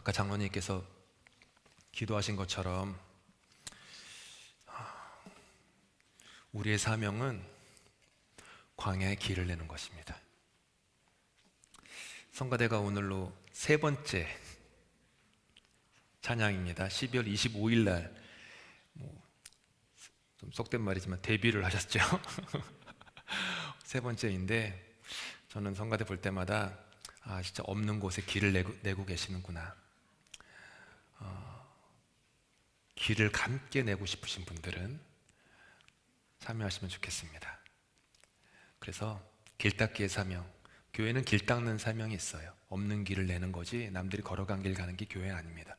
아까 장로님께서 기도하신 것처럼 우리의 사명은 광야에 길을 내는 것입니다. 성가대가 오늘로 세 번째 찬양입니다. 12월 25일 날 좀 속된 말이지만 데뷔를 하셨죠. 세 번째인데 저는 성가대 볼 때마다 진짜 없는 곳에 길을 내고 계시는구나. 길을 함께 내고 싶으신 분들은 참여하시면 좋겠습니다. 그래서 길 닦기의 사명, 교회는 길 닦는 사명이 있어요. 없는 길을 내는 거지 남들이 걸어간 길 가는 게 교회 아닙니다.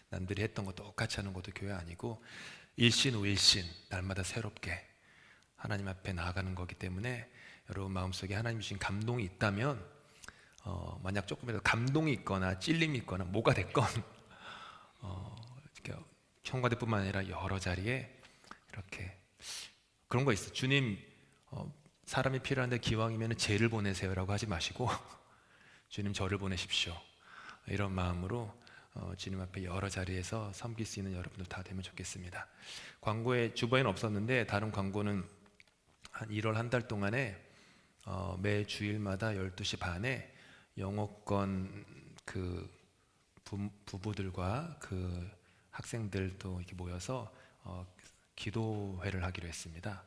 남들이 했던 거 똑같이 하는 것도 교회 아니고 일신오일신 날마다 새롭게 하나님 앞에 나아가는 거기 때문에 여러분 마음속에 하나님 주신 감동이 있다면 만약 조금이라도 감동이 있거나 찔림이 있거나 뭐가 됐건 청과대뿐만 아니라 여러 자리에 이렇게 그런 거 있어요. 주님 사람이 필요한데 기왕이면 쟤를 보내세요라고 하지 마시고 주님 저를 보내십시오. 이런 마음으로 주님 앞에 여러 자리에서 섬길 수 있는 여러분들 다 되면 좋겠습니다. 광고에 주보에는 없었는데 다른 광고는 한 1월 한 달 동안에 매 주일마다 12시 반에 영어권 그 부부들과 그 학생들도 이렇게 모여서 기도회를 하기로 했습니다.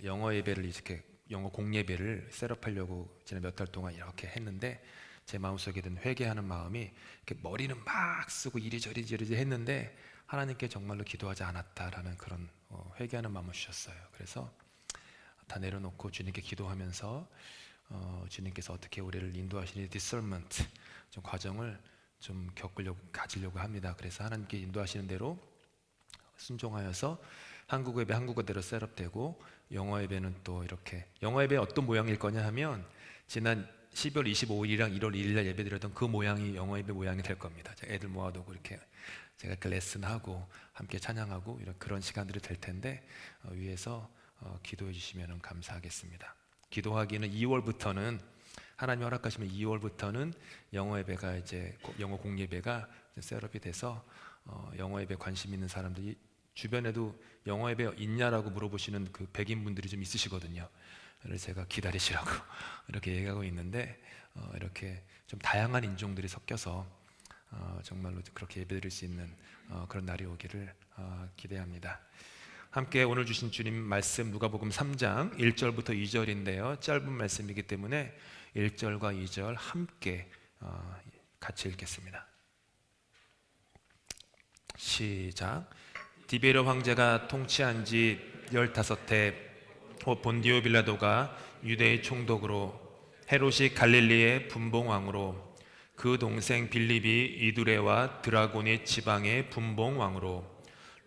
영어 예배를 이렇게 영어 공예배를 셋업하려고 지난 몇 달 동안 이렇게 했는데 제 마음속에 든 회개하는 마음이 이렇게 머리는 막 쓰고 이리저리 했는데 하나님께 정말로 기도하지 않았다라는 그런 회개하는 마음을 주셨어요. 그래서 다 내려놓고 주님께 기도하면서 주님께서 어떻게 우리를 인도하시니 디설먼트 좀 과정을 좀 가지려고 합니다. 그래서 하나님께 인도하시는 대로 순종하여서 한국 예배 한국어대로 셋업되고 영어 예배는 또 이렇게 영어 예배 어떤 모양일 거냐 하면 지난 12월 25일이랑 1월 1일 날 예배드렸던 그 모양이 영어 예배 모양이 될 겁니다. 애들 모아두고 이렇게 제가 그 레슨하고 함께 찬양하고 이런 그런 시간들이 될 텐데 위에서 기도해 주시면 감사하겠습니다. 기도하기는 2월부터는 하나님 허락하시면 2월부터는 영어 예배가 이제 영어 공예배가 셋업이 돼서 영어 예배 관심 있는 사람들이 주변에도 영어 예배 있냐라고 물어보시는 그 백인 분들이 좀 있으시거든요. 그래서 제가 기다리시라고 이렇게 얘기하고 있는데 이렇게 좀 다양한 인종들이 섞여서 정말로 그렇게 예배드릴 수 있는 그런 날이 오기를 기대합니다. 함께 오늘 주신 주님 말씀 누가복음 3장 1절부터 2절인데요. 짧은 말씀이기 때문에 1절과 2절 함께 같이 읽겠습니다. 시작. 디베르 황제가 통치한 지 15해 본디오 빌라도가 유대의 총독으로 헤롯이 갈릴리의 분봉왕으로 그 동생 빌립이 이두레와 드라고니 지방의 분봉왕으로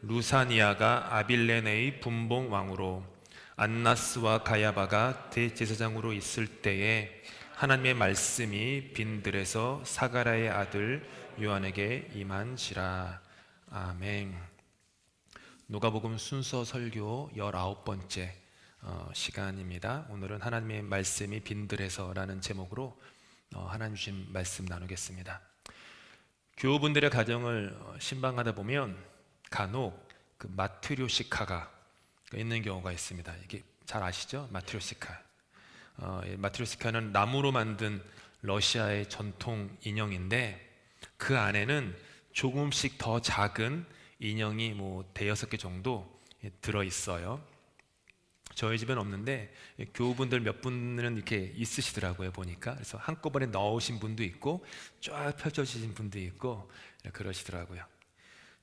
루사니아가 아빌레네의 분봉왕으로 안나스와 가야바가 대제사장으로 있을 때에 하나님의 말씀이 빈들에서 사가랴의 아들 요한에게 임한지라. 아멘. 누가복음 순서 설교 19번째 시간입니다. 오늘은 하나님의 말씀이 빈들에서라는 제목으로 하나님 주신 말씀 나누겠습니다. 교우분들의 가정을 신방하다 보면 간혹 그 마트료시카가 있는 경우가 있습니다. 이게 잘 아시죠? 마트료시카. 마트료시카는 나무로 만든 러시아의 전통 인형인데 그 안에는 조금씩 더 작은 인형이 뭐 대여섯 개 정도 들어 있어요. 저희 집엔 없는데 교우분들 몇 분은 이렇게 있으시더라고요 보니까. 그래서 한꺼번에 넣으신 분도 있고 쫙 펼쳐지신 분도 있고 그러시더라고요.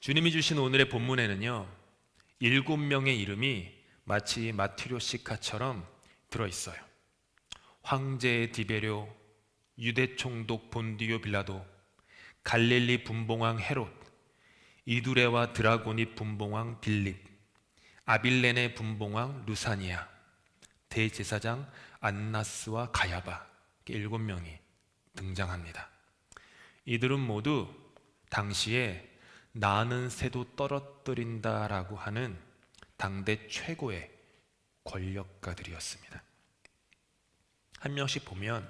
주님이 주신 오늘의 본문에는요 7명의 이름이 마치 마트료시카처럼 들어있어요. 황제 디베료, 유대 총독 본디오 빌라도, 갈릴리 분봉왕 헤롯, 이두레와 드라고니 분봉왕 빌립, 아빌레네 분봉왕 루사니아, 대제사장 안나스와 가야바, 7명이 등장합니다. 이들은 모두 당시에 나는 새도 떨어뜨린다라고 하는 당대 최고의 권력가들이었습니다. 한 명씩 보면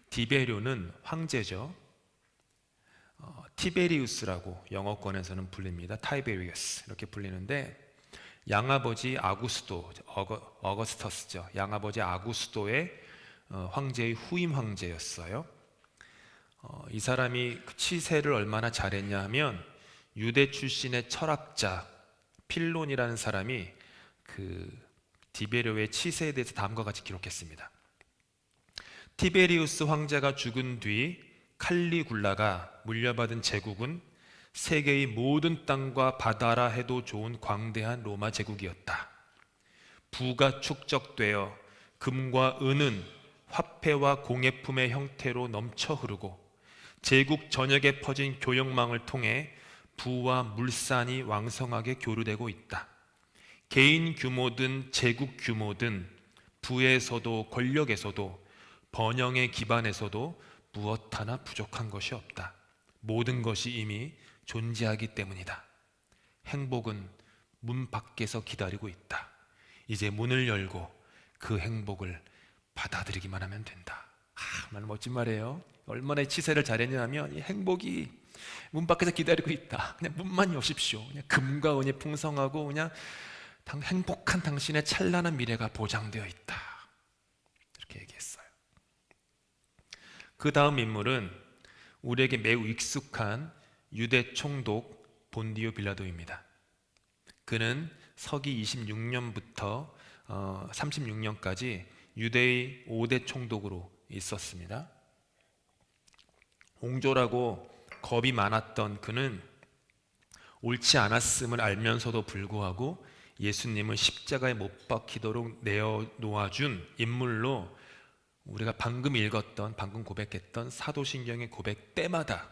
디베료는 황제죠. 티베리우스라고 영어권에서는 불립니다. 타이베리우스 이렇게 불리는데 양아버지 아구스도, 어거스터스죠. 양아버지 아구스도의 황제의 후임 황제였어요. 이 사람이 그 치세를 얼마나 잘했냐 하면 유대 출신의 철학자 필론이라는 사람이 그 디베료의 치세에 대해서 다음과 같이 기록했습니다. 티베리우스 황제가 죽은 뒤 칼리굴라가 물려받은 제국은 세계의 모든 땅과 바다라 해도 좋은 광대한 로마 제국이었다. 부가 축적되어 금과 은은 화폐와 공예품의 형태로 넘쳐 흐르고 제국 전역에 퍼진 교역망을 통해 부와 물산이 왕성하게 교류되고 있다. 개인 규모든 제국 규모든 부에서도 권력에서도 번영의 기반에서도 무엇 하나 부족한 것이 없다. 모든 것이 이미 존재하기 때문이다. 행복은 문 밖에서 기다리고 있다. 이제 문을 열고 그 행복을 받아들이기만 하면 된다. 정말 멋진 말이에요. 얼마나 치세를 잘했냐면 이 행복이 문 밖에서 기다리고 있다. 그냥 문만 여십시오. 그냥 금과 은이 풍성하고 그냥 행복한 당신의 찬란한 미래가 보장되어 있다. 이렇게 얘기했어요. 그 다음 인물은 우리에게 매우 익숙한 유대 총독 본디오 빌라도입니다. 그는 서기 26년부터 36년까지 유대의 5대 총독으로 있었습니다. 옹졸하고 겁이 많았던 그는 옳지 않았음을 알면서도 불구하고 예수님을 십자가에 못 박히도록 내어놓아준 인물로 우리가 방금 읽었던, 방금 고백했던 사도신경의 고백 때마다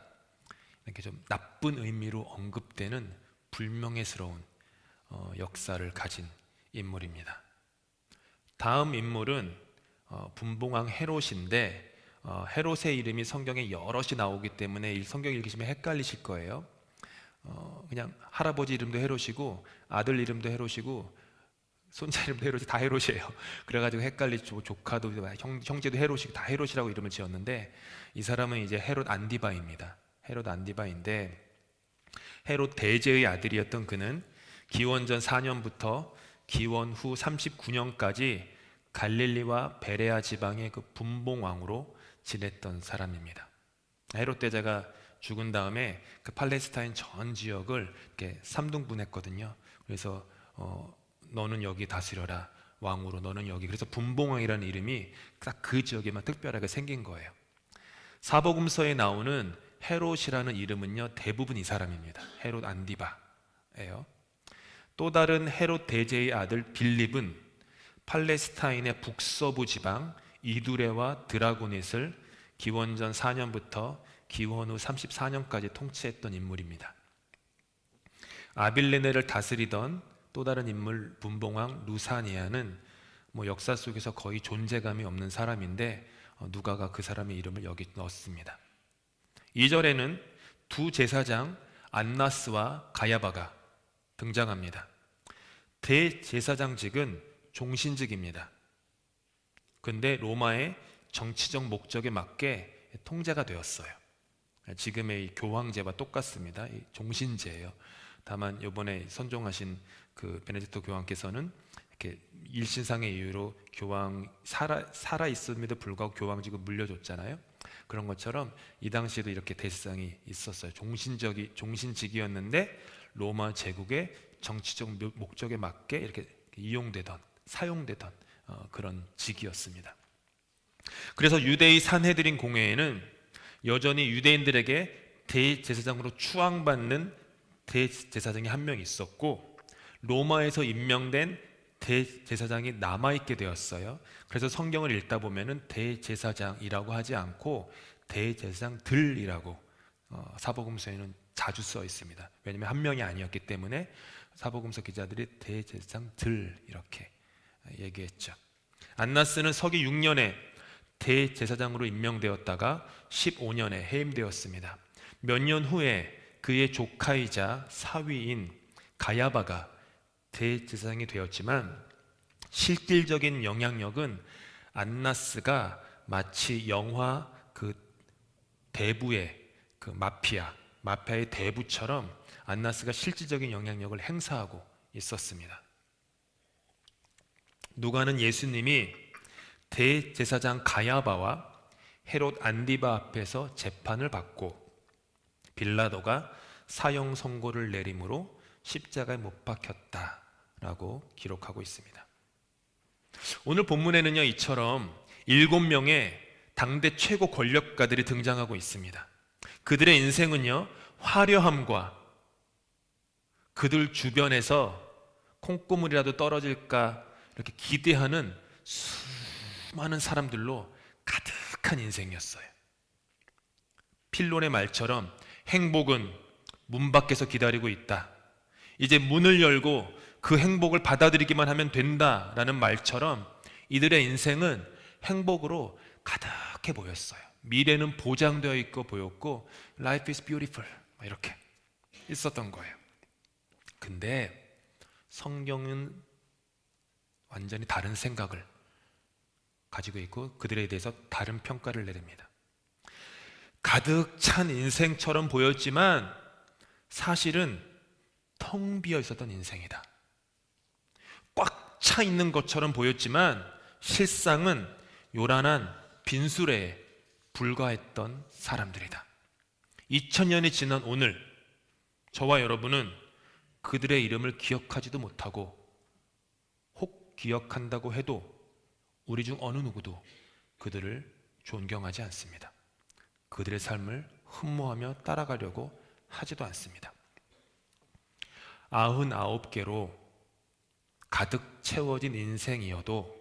이렇게 좀 나쁜 의미로 언급되는 불명예스러운 역사를 가진 인물입니다. 다음 인물은 분봉왕 헤롯인데 헤롯의 이름이 성경에 여럿이 나오기 때문에 이 성경 읽으시면 헷갈리실 거예요. 그냥 할아버지 이름도 헤롯이고 아들 이름도 헤롯이고 손자 이름도 헤롯이 다 헤롯이에요. 그래가지고 헷갈리죠. 조카도 형제도 헤롯이 다 헤롯이라고 이름을 지었는데 이 사람은 이제 헤롯 안디바입니다. 헤롯 안디바인데 헤롯 대제의 아들이었던 그는 기원전 4년부터 기원 후 39년까지 갈릴리와 베레아 지방의 그 분봉왕으로 지냈던 사람입니다. 헤롯 대제가 죽은 다음에 그 팔레스타인 전 지역을 이렇게 3등분했거든요. 그래서 너는 여기 다스려라 왕으로, 너는 여기. 그래서 분봉왕이라는 이름이 딱 그 지역에만 특별하게 생긴 거예요. 사복음서에 나오는 헤롯이라는 이름은요 대부분 이 사람입니다. 헤롯 안디바예요. 또 다른 헤롯 대제의 아들 빌립은 팔레스타인의 북서부 지방 이두레와 드라고닛을 기원전 4년부터 기원 후 34년까지 통치했던 인물입니다. 아빌레네를 다스리던 또 다른 인물 분봉왕 루사니아는 역사 속에서 거의 존재감이 없는 사람인데 누가가 그 사람의 이름을 여기 넣었습니다. 2절에는 두 제사장 안나스와 가야바가 등장합니다. 대제사장직은 종신직입니다. 근데 로마의 정치적 목적에 맞게 통제가 되었어요. 지금의 이 교황제와 똑같습니다. 이 종신제예요. 다만 이번에 선종하신 그 베네딕토 교황께서는 이렇게 일신상의 이유로 교황 살아 있음에도 불구하고 교황직을 물려줬잖아요. 그런 것처럼 이 당시에도 이렇게 대세상이 있었어요. 종신직이었는데 로마 제국의 정치적 목적에 맞게 이렇게 이용되던, 사용되던 그런 직이었습니다. 그래서 유대의 산헤드린 공회에는 여전히 유대인들에게 대제사장으로 추앙받는 대제사장이 한 명 있었고 로마에서 임명된 대제사장이 남아있게 되었어요. 그래서 성경을 읽다 보면은 대제사장이라고 하지 않고 대제사장들이라고 사복음서에는 자주 써 있습니다. 왜냐하면 한 명이 아니었기 때문에 사복음서 기자들이 대제사장들 이렇게 얘기했죠. 안나스는 서기 6년에 대제사장으로 임명되었다가 15년에 해임되었습니다. 몇 년 후에 그의 조카이자 사위인 가야바가 대제사장이 되었지만 실질적인 영향력은 안나스가 마치 영화 그 대부의 그 마피아 마피아의 대부처럼 안나스가 실질적인 영향력을 행사하고 있었습니다. 누가는 예수님이 대제사장 가야바와 헤롯 안디바 앞에서 재판을 받고 빌라도가 사형 선고를 내림으로 십자가에 못 박혔다라고 기록하고 있습니다. 오늘 본문에는요, 이처럼 7명의 당대 최고 권력가들이 등장하고 있습니다. 그들의 인생은요, 화려함과 그들 주변에서 콩고물이라도 떨어질까 이렇게 기대하는 수많은 사람들로 가득한 인생이었어요. 필론의 말처럼 행복은 문 밖에서 기다리고 있다. 이제 문을 열고 그 행복을 받아들이기만 하면 된다라는 말처럼 이들의 인생은 행복으로 가득해 보였어요. 미래는 보장되어 있고 보였고 Life is beautiful 이렇게 있었던 거예요. 근데 성경은 완전히 다른 생각을 가지고 있고 그들에 대해서 다른 평가를 내립니다. 가득 찬 인생처럼 보였지만 사실은 텅 비어 있었던 인생이다. 꽉 차 있는 것처럼 보였지만 실상은 요란한 빈수레에 불과했던 사람들이다. 2000년이 지난 오늘 저와 여러분은 그들의 이름을 기억하지도 못하고 혹 기억한다고 해도 우리 중 어느 누구도 그들을 존경하지 않습니다. 그들의 삶을 흠모하며 따라가려고 하지도 않습니다. 99개로 가득 채워진 인생이어도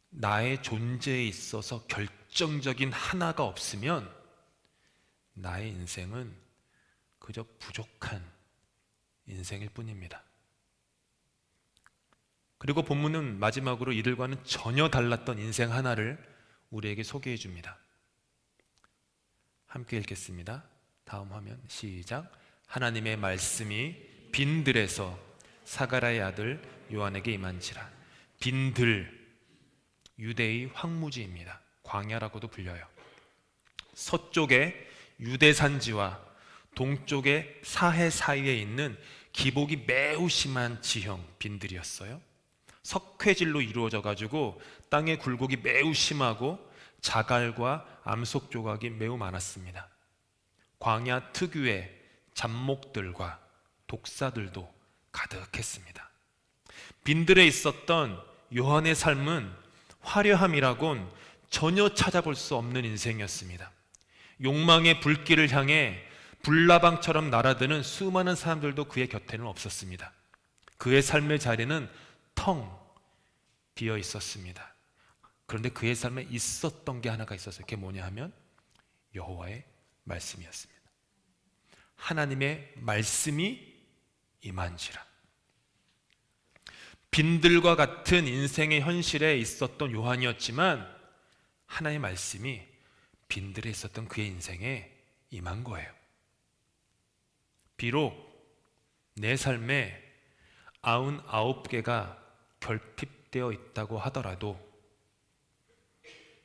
나의 존재에 있어서 결정적인 하나가 없으면 나의 인생은 그저 부족한 인생일 뿐입니다. 그리고 본문은 마지막으로 이들과는 전혀 달랐던 인생 하나를 우리에게 소개해 줍니다. 함께 읽겠습니다. 다음 화면 시작. 하나님의 말씀이 빈들에서 사가랴의 아들 요한에게 임한지라. 빈들, 유대의 황무지입니다. 광야라고도 불려요. 서쪽에 유대산지와 동쪽의 사해 사이에 있는 기복이 매우 심한 지형 빈들이었어요. 석회질로 이루어져 가지고 땅의 굴곡이 매우 심하고 자갈과 암석 조각이 매우 많았습니다. 광야 특유의 잡목들과 독사들도 가득했습니다. 빈들에 있었던 요한의 삶은 화려함이라곤 전혀 찾아볼 수 없는 인생이었습니다. 욕망의 불길을 향해 불나방처럼 날아드는 수많은 사람들도 그의 곁에는 없었습니다. 그의 삶의 자리는 텅 비어 있었습니다. 그런데 그의 삶에 있었던 게 하나가 있었어요. 그게 뭐냐 하면 여호와의 말씀이었습니다. 하나님의 말씀이 임한지라. 빈들과 같은 인생의 현실에 있었던 요한이었지만 하나님의 말씀이 빈들에 있었던 그의 인생에 임한 거예요. 비록 내 삶에 99개가 결핍되어 있다고 하더라도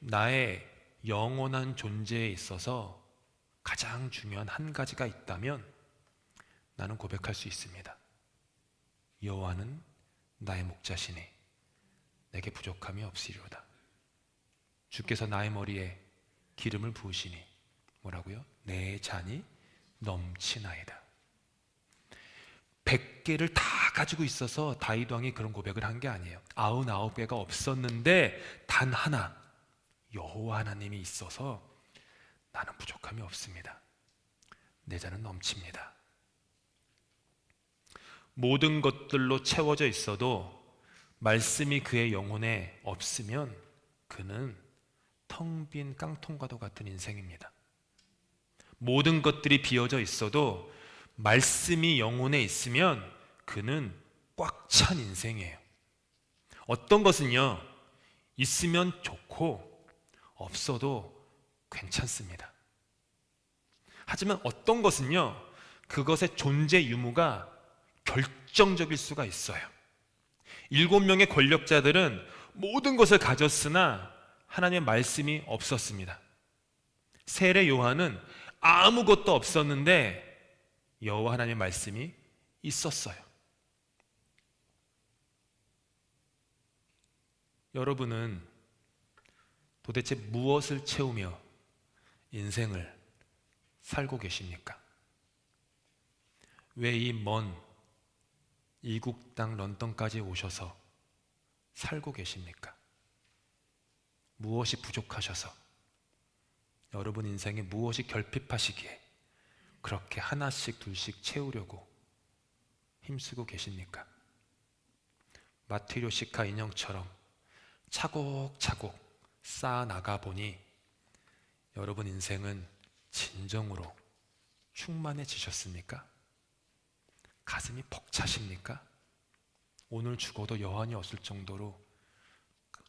나의 영원한 존재에 있어서 가장 중요한 한 가지가 있다면 나는 고백할 수 있습니다. 여호와는 나의 목자시니 내게 부족함이 없으리로다. 주께서 나의 머리에 기름을 부으시니 뭐라고요? 내 잔이 넘치나이다. 100개를 다 가지고 있어서 다윗 왕이 그런 고백을 한 게 아니에요. 99개가 없었는데 단 하나 여호와 하나님이 있어서 나는 부족함이 없습니다. 내 잔은 넘칩니다. 모든 것들로 채워져 있어도 말씀이 그의 영혼에 없으면 그는 텅 빈 깡통과도 같은 인생입니다. 모든 것들이 비어져 있어도 말씀이 영혼에 있으면 그는 꽉 찬 인생이에요. 어떤 것은요, 있으면 좋고 없어도 괜찮습니다. 하지만 어떤 것은요, 그것의 존재 유무가 결정적일 수가 있어요. 7명의 권력자들은 모든 것을 가졌으나 하나님의 말씀이 없었습니다. 세례 요한은 아무것도 없었는데 여호와 하나님의 말씀이 있었어요. 여러분은 도대체 무엇을 채우며 인생을 살고 계십니까? 왜 이 먼 이국 땅 런던까지 오셔서 살고 계십니까? 무엇이 부족하셔서, 여러분 인생에 무엇이 결핍하시기에 그렇게 하나씩 둘씩 채우려고 힘쓰고 계십니까? 마트리오시카 인형처럼 차곡차곡 쌓아 나가 보니 여러분 인생은 진정으로 충만해지셨습니까? 가슴이 벅차십니까? 오늘 죽어도 여한이 없을 정도로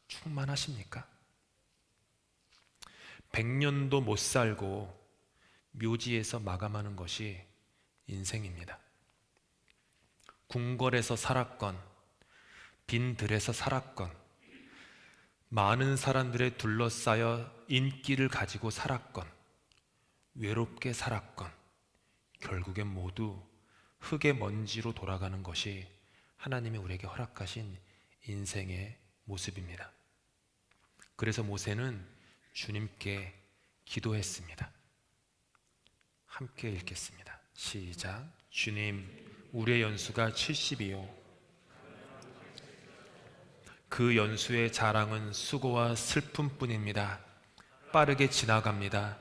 충만하십니까? 100년도 못 살고 묘지에서 마감하는 것이 인생입니다. 궁궐에서 살았건 빈 들에서 살았건 많은 사람들에 둘러싸여 인기를 가지고 살았건 외롭게 살았건 결국엔 모두 흙의 먼지로 돌아가는 것이 하나님이 우리에게 허락하신 인생의 모습입니다. 그래서 모세는 주님께 기도했습니다. 함께 읽겠습니다. 시작. 주님, 우리의 연수가 70이요 그 연수의 자랑은 수고와 슬픔뿐입니다. 빠르게 지나갑니다.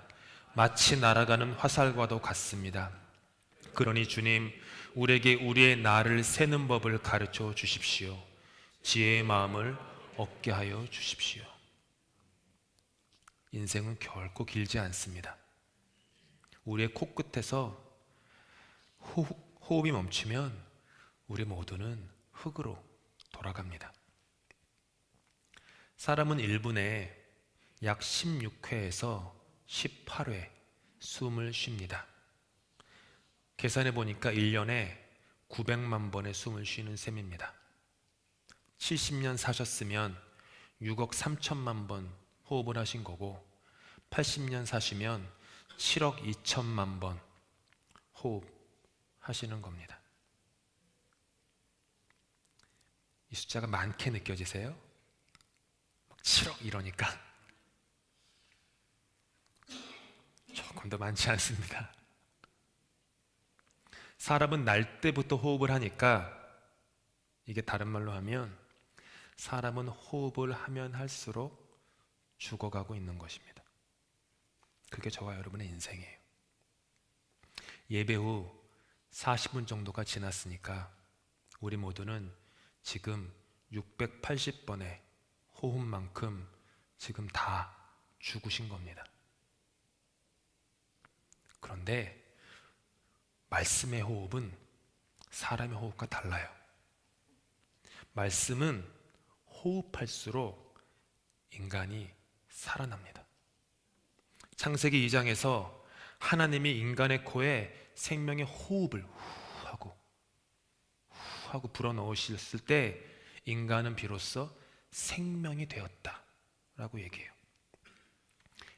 마치 날아가는 화살과도 같습니다. 그러니 주님, 우리에게 우리의 날을 세는 법을 가르쳐 주십시오. 지혜의 마음을 얻게 하여 주십시오. 인생은 결코 길지 않습니다. 우리의 코끝에서 호흡이 멈추면 우리 모두는 흙으로 돌아갑니다. 사람은 1분에 약 16회에서 18회 숨을 쉽니다. 계산해 보니까 1년에 900만 번의 숨을 쉬는 셈입니다. 70년 사셨으면 6억 3천만 번 호흡을 하신 거고 80년 사시면 7억 2천만 번 호흡하시는 겁니다. 이 숫자가 많게 느껴지세요? 7억 이러니까 조금 더 많지 않습니다. 사람은 날 때부터 호흡을 하니까, 이게 다른 말로 하면 사람은 호흡을 하면 할수록 죽어가고 있는 것입니다. 그게 저와 여러분의 인생이에요. 예배 후 40분 정도가 지났으니까 우리 모두는 지금 680번의 호흡만큼 지금 다 죽으신 겁니다. 그런데 말씀의 호흡은 사람의 호흡과 달라요. 말씀은 호흡할수록 인간이 살아납니다. 창세기 2장에서 하나님이 인간의 코에 생명의 호흡을 후 하고 불어넣으셨을 때 인간은 비로소 생명이 되었다라고 얘기해요.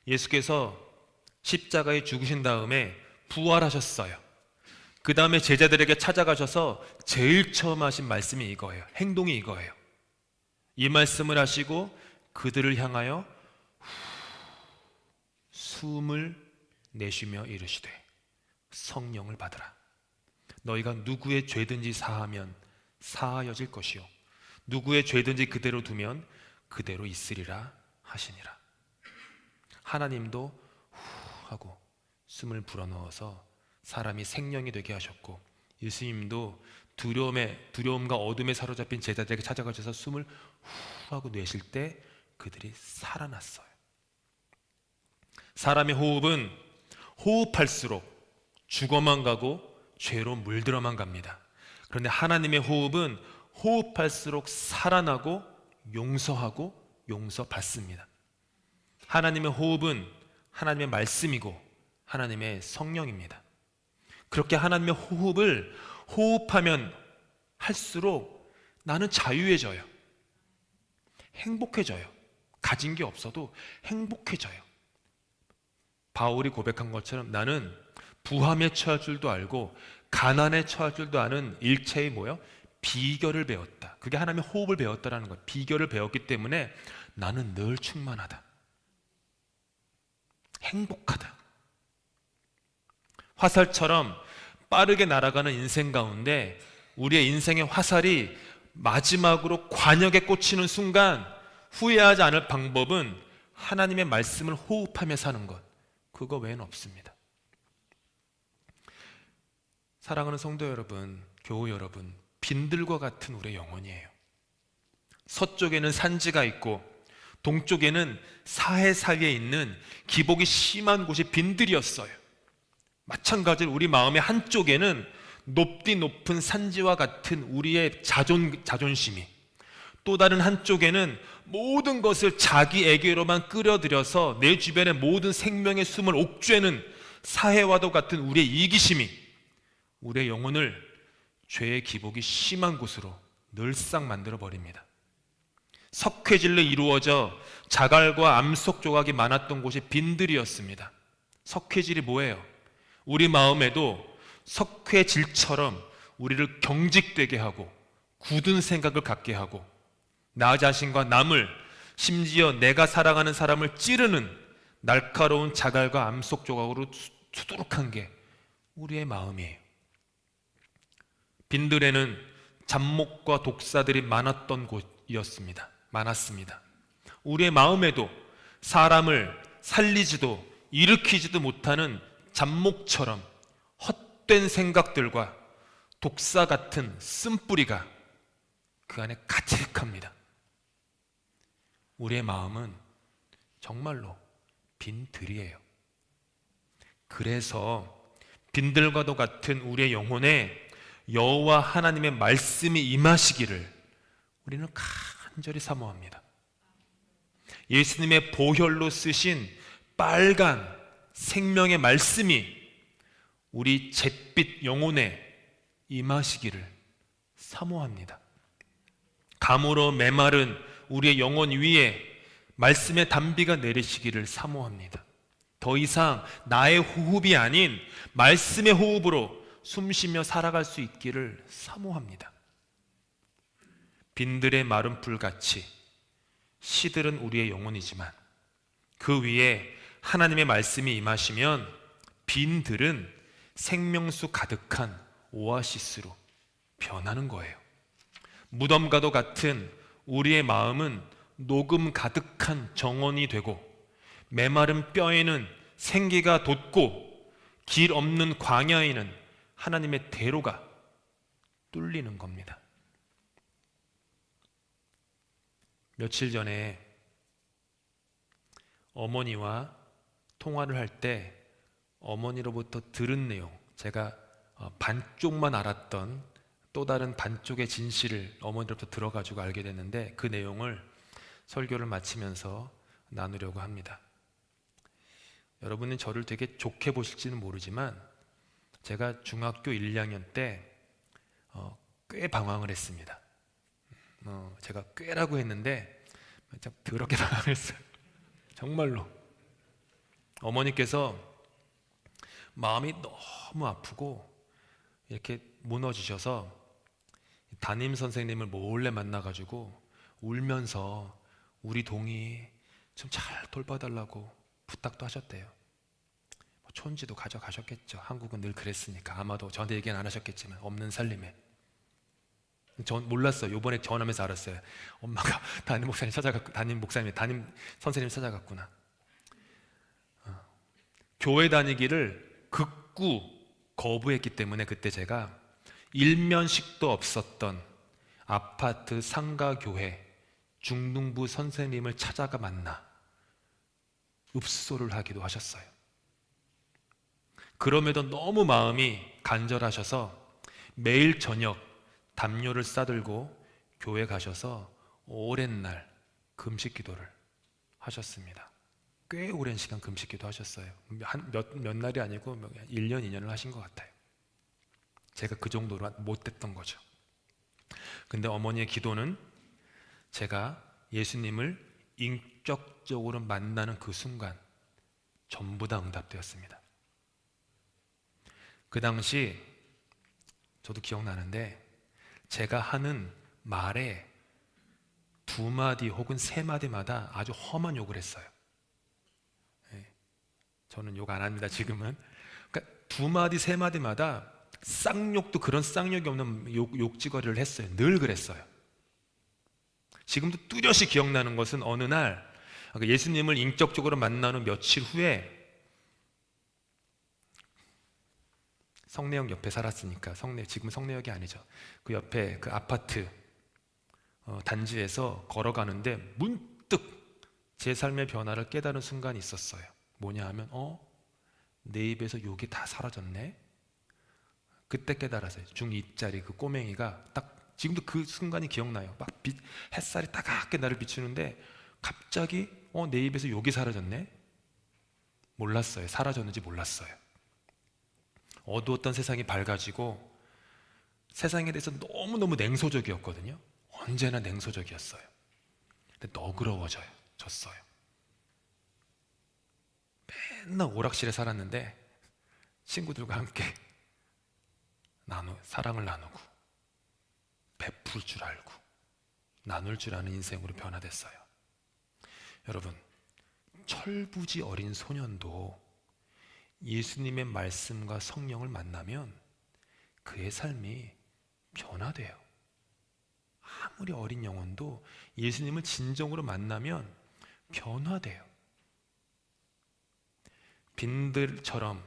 예수께서 십자가에 죽으신 다음에 부활하셨어요. 그 다음에 제자들에게 찾아가셔서 제일 처음 하신 말씀이 이거예요. 행동이 이거예요. 이 말씀을 하시고 그들을 향하여 숨을 내쉬며 이르시되 성령을 받으라. 너희가 누구의 죄든지 사하면 사하여질 것이요 누구의 죄든지 그대로 두면 그대로 있으리라 하시니라. 하나님도 후 하고 숨을 불어넣어서 사람이 생명이 되게 하셨고, 예수님도 두려움과 어둠에 사로잡힌 제자들에게 찾아가셔서 숨을 후 하고 내쉴 때 그들이 살아났어요. 사람의 호흡은 호흡할수록 죽어만 가고 죄로 물들어만 갑니다. 그런데 하나님의 호흡은 호흡할수록 살아나고 용서하고 용서받습니다. 하나님의 호흡은 하나님의 말씀이고 하나님의 성령입니다. 그렇게 하나님의 호흡을 호흡하면 할수록 나는 자유해져요. 행복해져요. 가진 게 없어도 행복해져요. 바울이 고백한 것처럼 나는 부함에 처할 줄도 알고 가난에 처할 줄도 아는 일체의 뭐요? 비결을 배웠다. 그게 하나님의 호흡을 배웠다라는 거예요. 비결을 배웠기 때문에 나는 늘 충만하다. 행복하다. 화살처럼 빠르게 날아가는 인생 가운데 우리의 인생의 화살이 마지막으로 관역에 꽂히는 순간 후회하지 않을 방법은 하나님의 말씀을 호흡하며 사는 것. 그거 외에는 없습니다. 사랑하는 성도 여러분, 교우 여러분, 빈들과 같은 우리의 영혼이에요. 서쪽에는 산지가 있고 동쪽에는 사해 사이에 있는 기복이 심한 곳이 빈들이었어요. 마찬가지로 우리 마음의 한쪽에는 높디 높은 산지와 같은 우리의 자존심이, 또 다른 한쪽에는 모든 것을 자기에게로만 끌어들여서 내 주변의 모든 생명의 숨을 옥죄는 사해와도 같은 우리의 이기심이 우리의 영혼을 죄의 기복이 심한 곳으로 늘상 만들어 버립니다. 석회질로 이루어져 자갈과 암석 조각이 많았던 곳이 빈들이었습니다. 석회질이 뭐예요? 우리 마음에도 석회질처럼 우리를 경직되게 하고 굳은 생각을 갖게 하고 나 자신과 남을, 심지어 내가 사랑하는 사람을 찌르는 날카로운 자갈과 암석 조각으로 수두룩한 게 우리의 마음이에요. 빈들에는 잡목과 독사들이 많았던 곳이었습니다. 많았습니다. 우리의 마음에도 사람을 살리지도 일으키지도 못하는 잡목처럼 헛된 생각들과 독사 같은 쓴뿌리가 그 안에 가득합니다. 우리의 마음은 정말로 빈들이에요. 그래서 빈들과도 같은 우리의 영혼에 여호와 하나님의 말씀이 임하시기를 우리는 간절히 사모합니다. 예수님의 보혈로 쓰신 빨간 생명의 말씀이 우리 잿빛 영혼에 임하시기를 사모합니다. 감으로 메마른 우리의 영혼 위에 말씀의 단비가 내리시기를 사모합니다. 더 이상 나의 호흡이 아닌 말씀의 호흡으로 숨쉬며 살아갈 수 있기를 사모합니다. 빈들의 마른 풀같이 시들은 우리의 영혼이지만 그 위에 하나님의 말씀이 임하시면 빈들은 생명수 가득한 오아시스로 변하는 거예요. 무덤과도 같은 우리의 마음은 녹음 가득한 정원이 되고 메마른 뼈에는 생기가 돋고 길 없는 광야에는 하나님의 대로가 뚫리는 겁니다. 며칠 전에 어머니와 통화를 할 때 어머니로부터 들은 내용, 제가 반쪽만 알았던 또 다른 반쪽의 진실을 어머니로부터 들어가지고 알게 됐는데 그 내용을 설교를 마치면서 나누려고 합니다. 여러분은 저를 되게 좋게 보실지는 모르지만 제가 중학교 1, 2학년 때 꽤 방황을 했습니다. 제가 꽤라고 했는데 참 더럽게 방황했어요. 정말로. 어머니께서 마음이 너무 아프고 이렇게 무너지셔서 담임 선생님을 몰래 만나가지고 울면서 우리 동이 좀 잘 돌봐달라고 부탁도 하셨대요. 촌지도 가져가셨겠죠. 한국은 늘 그랬으니까. 아마도 저한테 얘기는 안 하셨겠지만 없는 살림에. 전 몰랐어요. 요번에 전화하면서 알았어요. 엄마가 담임 목사님 담임 선생님 찾아갔구나. 교회 다니기를 극구 거부했기 때문에 그때 제가 일면식도 없었던 아파트 상가교회 중등부 선생님을 찾아가 만나 읍소를 하기도 하셨어요. 그럼에도 너무 마음이 간절하셔서 매일 저녁 담요를 싸들고 교회 가셔서 오랜 날 금식 기도를 하셨습니다. 꽤 오랜 시간 금식 기도 하셨어요. 몇 날이 아니고 1년, 2년을 하신 것 같아요. 제가 그 정도로 못됐던 거죠. 근데 어머니의 기도는 제가 예수님을 인격적으로 만나는 그 순간 전부 다 응답되었습니다. 그 당시 저도 기억나는데 제가 하는 말에 2마디 혹은 3마디마다 아주 험한 욕을 했어요. 저는 욕 안 합니다, 지금은. 그러니까 2마디, 3마디마다 쌍욕도 그런 쌍욕이 없는 욕지거리를 했어요. 늘 그랬어요. 지금도 뚜렷이 기억나는 것은 어느 날 예수님을 인격적으로 만난 후 며칠 후에 성내역 옆에 살았으니까 지금은 성내역이 아니죠. 그 옆에 그 아파트 단지에서 걸어가는데 문득 제 삶의 변화를 깨달은 순간이 있었어요. 뭐냐 하면 내 입에서 욕이 다 사라졌네. 그때 깨달았어요. 중2짜리 그 꼬맹이가 딱 지금도 그 순간이 기억나요. 막 햇살이 따갑게 나를 비추는데 갑자기 내 입에서 욕이 사라졌네. 몰랐어요. 사라졌는지 몰랐어요. 어두웠던 세상이 밝아지고 세상에 대해서 너무너무 냉소적이었거든요. 언제나 냉소적이었어요. 근데 너그러워졌어요. 맨날 오락실에 살았는데 친구들과 함께 사랑을 나누고 베풀 줄 알고 나눌 줄 아는 인생으로 변화됐어요. 여러분, 철부지 어린 소년도 예수님의 말씀과 성령을 만나면 그의 삶이 변화돼요. 아무리 어린 영혼도 예수님을 진정으로 만나면 변화돼요. 빈들처럼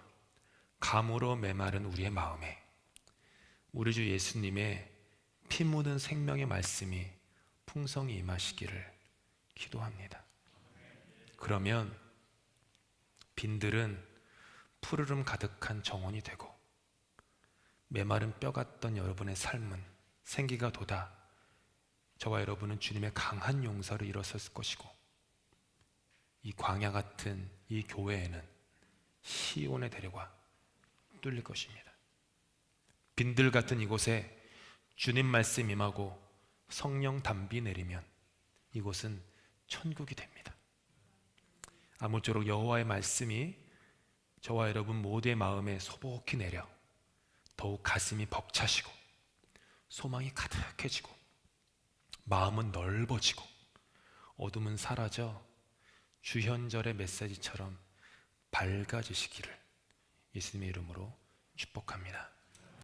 감으로 메마른 우리의 마음에 우리 주 예수님의 피 묻은 생명의 말씀이 풍성히 임하시기를 기도합니다. 그러면 빈들은 푸르름 가득한 정원이 되고 메마른 뼈 같던 여러분의 삶은 생기가 돋아 저와 여러분은 주님의 강한 용서를 일어섰을 것이고 이 광야 같은 이 교회에는 시온의 대로가 뚫릴 것입니다. 빈들 같은 이곳에 주님 말씀 임하고 성령 담비 내리면 이곳은 천국이 됩니다. 아무쪼록 여호와의 말씀이 저와 여러분 모두의 마음에 소복히 내려 더욱 가슴이 벅차시고 소망이 가득해지고 마음은 넓어지고 어둠은 사라져 주현절의 메시지처럼 밝아지시기를 예수님의 이름으로 축복합니다.